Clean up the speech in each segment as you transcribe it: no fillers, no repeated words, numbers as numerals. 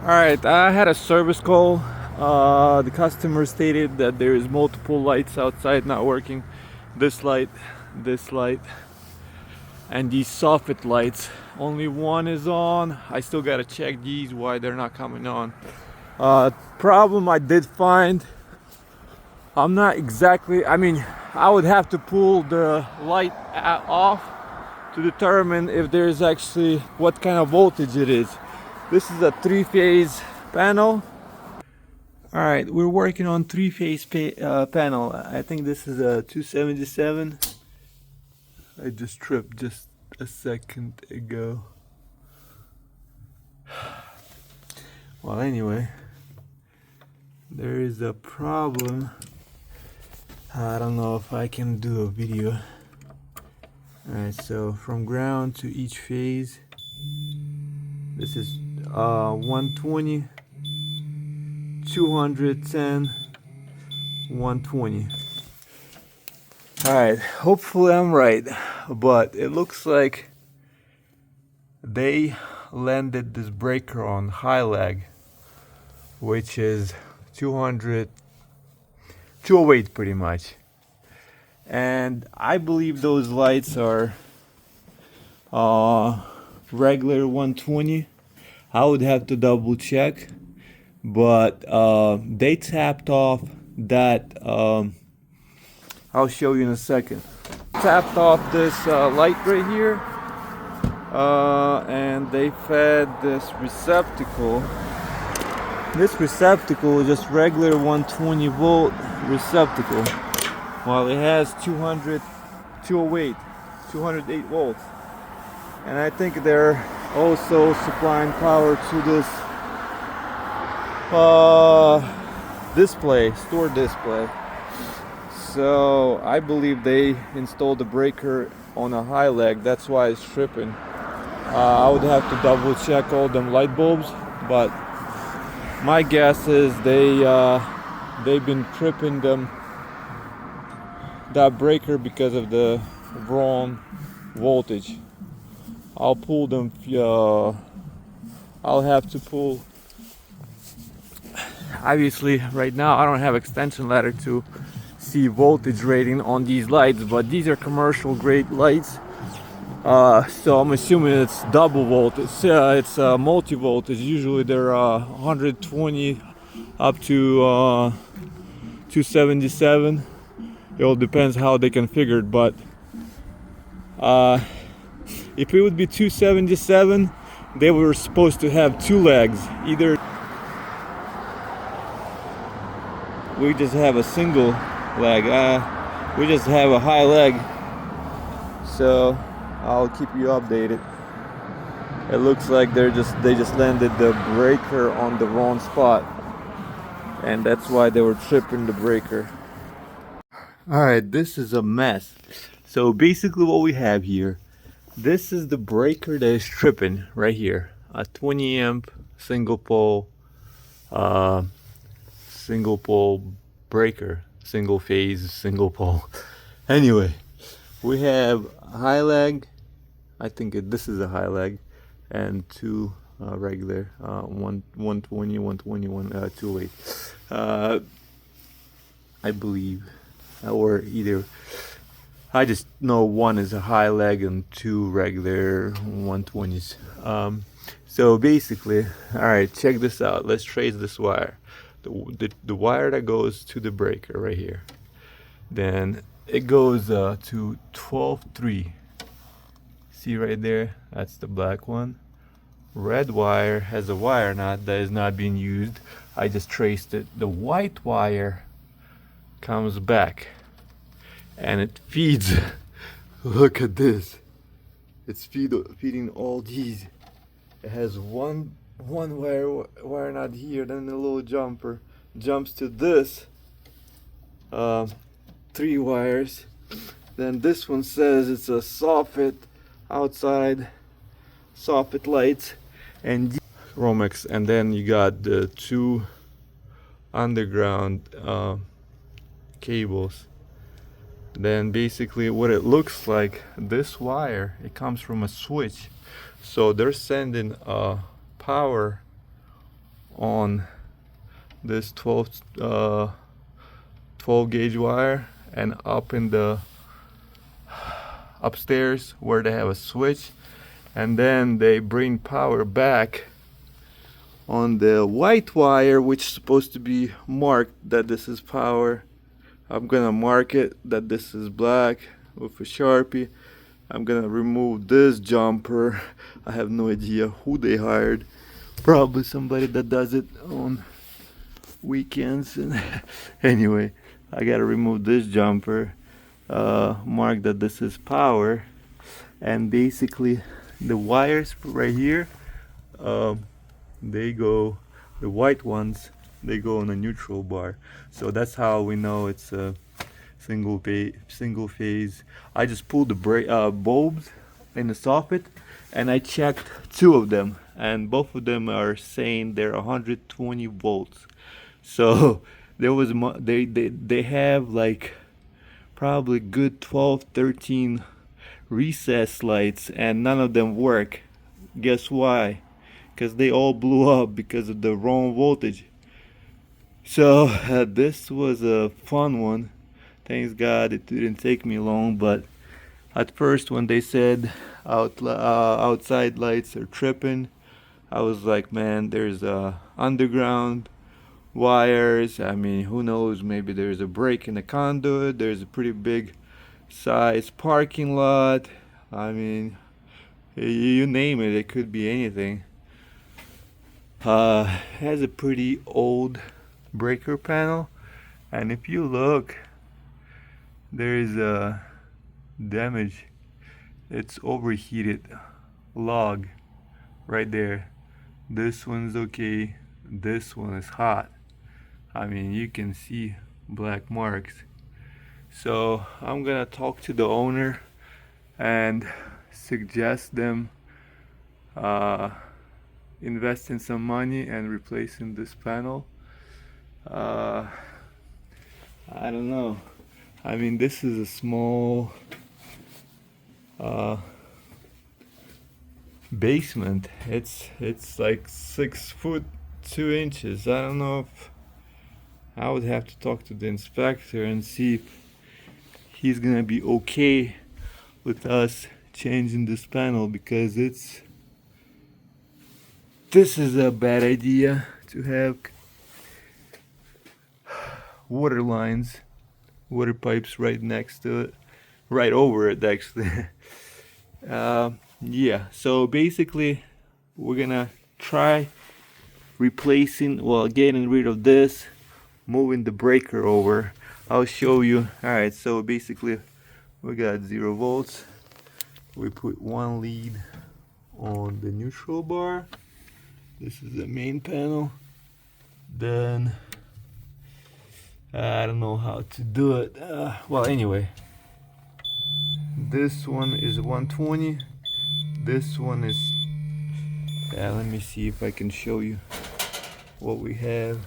Alright, I had a service call. The customer stated that there is multiple lights outside not working. This light, and these soffit lights. Only one is on. I still gotta check these, why they're not coming on. Problem I did find, I'm not exactly, I would have to pull the light off to determine if there's actually what kind of voltage it is. This is a three-phase panel. All right, we're working on three-phase panel. I think this is a 277. I just tripped just a second ago. Well, anyway, there is a problem. I don't know if I can do a video. Alright, so from ground to each phase, this is 120, 210, 120. Alright, hopefully I'm right, but it looks like they landed this breaker on high lag, which is 208 pretty much. And I believe those lights are regular 120. I would have to double check, but they tapped off that. I'll show you in a second. Tapped off this light right here, and they fed this receptacle. This receptacle is just regular 120 volt receptacle, while it has 208 volts. And I think they're also supplying power to this store display. So I believe they installed the breaker on a high lag, that's why it's tripping. I would have to double check all them light bulbs, but my guess is they've been tripping that breaker because of the wrong voltage. I'll pull them. I'll have to pull. Obviously, right now I don't have extension ladder to see voltage rating on these lights, but these are commercial grade lights. So I'm assuming it's double voltage. It's multi voltage. Usually they're 120 up to 277. It all depends how they configured, but if it would be 277, they were supposed to have two legs. Either we just have a single leg. We just have a high leg. So I'll keep you updated. It looks like they just landed the breaker on the wrong spot, and that's why they were tripping the breaker. Alright, this is a mess. So basically what we have here, this is the breaker that is tripping right here. A 20 amp single pole breaker, single phase, single pole. Anyway, we have high lag. I think this is a high lag, and two regular 120, 208. I believe, or either. I just know one is a high lag and two regular 120s. So basically, all right, check this out. Let's trace this wire. The wire that goes to the breaker right here. Then it goes to 12.3. See right there? That's the black one. Red wire has a wire knot that is not being used. I just traced it. The white wire comes back and it feeds. Look at this. It's feeding all these. It has one wire knot here, then a little jumper jumps to this 3 wires. Then this one says it's a soffit outside, soffit lights, and Romex. And then you got the 2 underground cables. Then basically what it looks like, this wire, it comes from a switch, so they're sending power on this 12 gauge wire and up in the upstairs where they have a switch, and then they bring power back on the white wire, which is supposed to be marked that this is power. I'm gonna mark it that this is black with a Sharpie. I'm gonna remove this jumper. I have no idea who they hired. Probably somebody that does it on weekends. Anyway, I gotta remove this jumper, mark that this is power, and basically the wires right here, they go, the white ones, they go on a neutral bar. So that's how we know it's a single phase. I just pulled the bulbs in the socket and I checked two of them, and both of them are saying they're 120 volts. So there was they have like probably good 12 13 recess lights and none of them work. Guess why? Because they all blew up because of the wrong voltage. So this was a fun one. Thanks God it didn't take me long, but at first when they said outside lights are tripping, I was like, man, there's underground wires. I mean, who knows, maybe there's a break in the conduit, there's a pretty big size parking lot. I mean, you name it, it could be anything. Has a pretty old breaker panel, and if you look, there is a damage. It's overheated log right there. This one's okay, this one is hot. I mean, you can see black marks. So I'm gonna talk to the owner and suggest them investing some money and replacing this panel. I don't know. I mean, this is a small basement. It's like 6 foot 2 inches. I don't know if I would have to talk to the inspector and see if he's gonna be okay with us changing this panel, because this is a bad idea to have water lines, water pipes right next to it, right over it actually. Yeah, so basically we're gonna try replacing, well, getting rid of this, moving the breaker over. I'll show you. Alright, so basically we got 0 volts. We put one lead on the neutral bar. This is the main panel. Then I don't know how to do it. Well, anyway, this one is 120. This one is, let me see if I can show you what we have.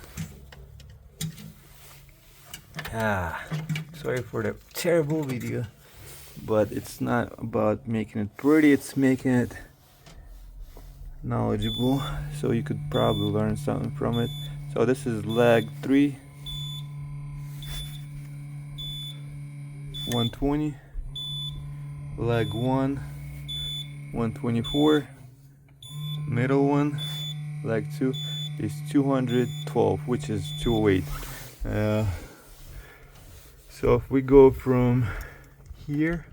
Sorry for the terrible video, but it's not about making it pretty, it's making it knowledgeable, so you could probably learn something from it. So this is leg 3, 120, leg 1, 124, middle one, leg 2 is 212, which is 208. So if we go from here,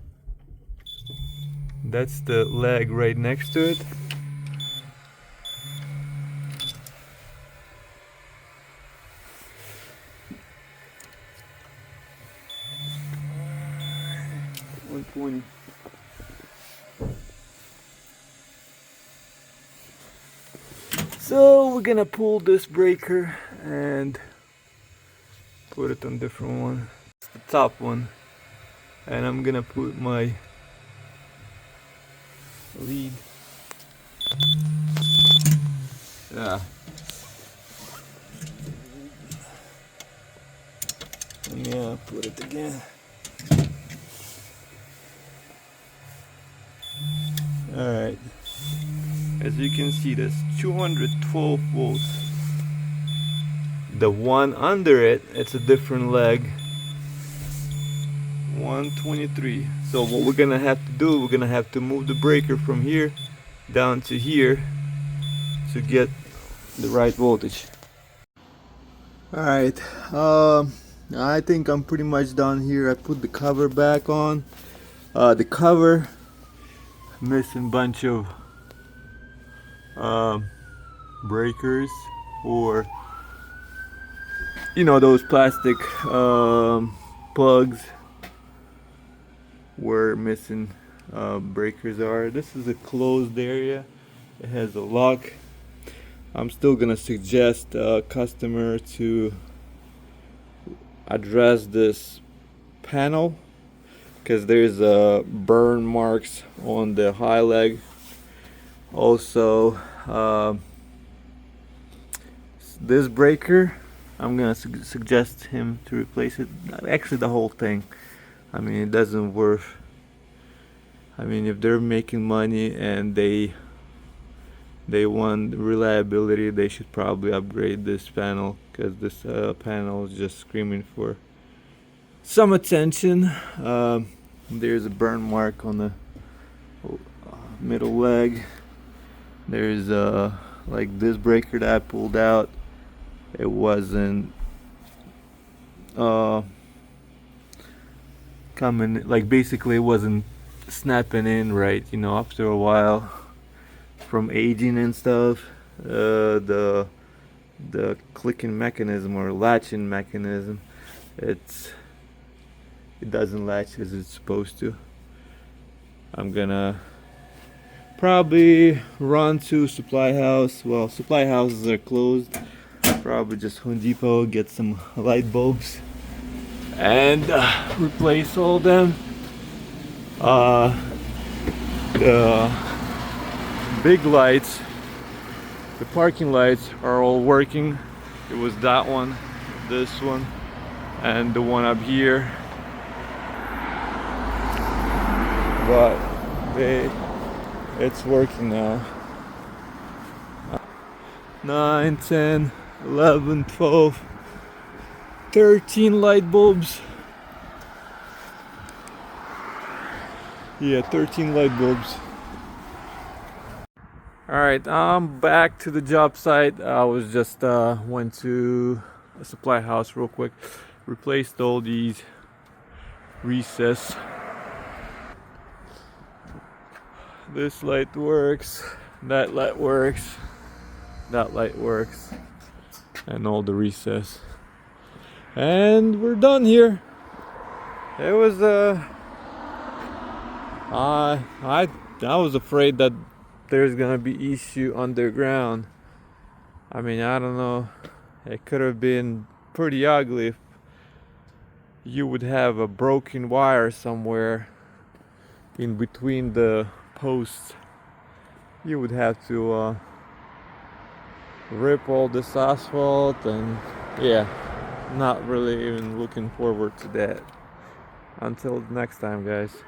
that's the leg right next to it. So we're gonna pull this breaker and put it on different one. It's the top one, and I'm gonna put my lead. Yeah. Yeah, put it again. Alright. As you can see, that's 212 volts. The one under it, it's a different leg. 123. So what we're gonna have to do, we're gonna have to move the breaker from here down to here to get the right voltage. All right, I think I'm pretty much done here. I put the cover back on. The cover missing bunch of breakers, or you know, those plastic plugs where missing breakers are. This is a closed area. It has a lock. I'm still gonna suggest a customer to address this panel because there's burn marks on the high leg. Also, this breaker, I'm gonna suggest him to replace it. Actually, the whole thing. I mean, it doesn't worth. I mean, if they're making money and they want reliability, they should probably upgrade this panel, because this panel is just screaming for some attention. There's a burn mark on the middle leg. There's like this breaker that I pulled out, it wasn't coming, like basically it wasn't snapping in right, you know, after a while from aging and stuff. The clicking mechanism or latching mechanism, it doesn't latch as it's supposed to. I'm gonna probably run to supply house. Well, supply houses are closed. Probably just Home Depot, get some light bulbs and replace all of them. The big lights, the parking lights are all working. It was that one, this one, and the one up here, but it's working now. 9, 10, 11, 12, 13 light bulbs. Yeah, 13 light bulbs. Alright, I'm back to the job site. I was just went to a supply house real quick, replaced all these recess. This light works, that light works, that light works, and all the recess. And we're done here. It was I was afraid that there's gonna be issue underground. I mean, I don't know, it could have been pretty ugly if you would have a broken wire somewhere in between the posts. You would have to rip all this asphalt, and yeah, not really even looking forward to that. Until next time, guys.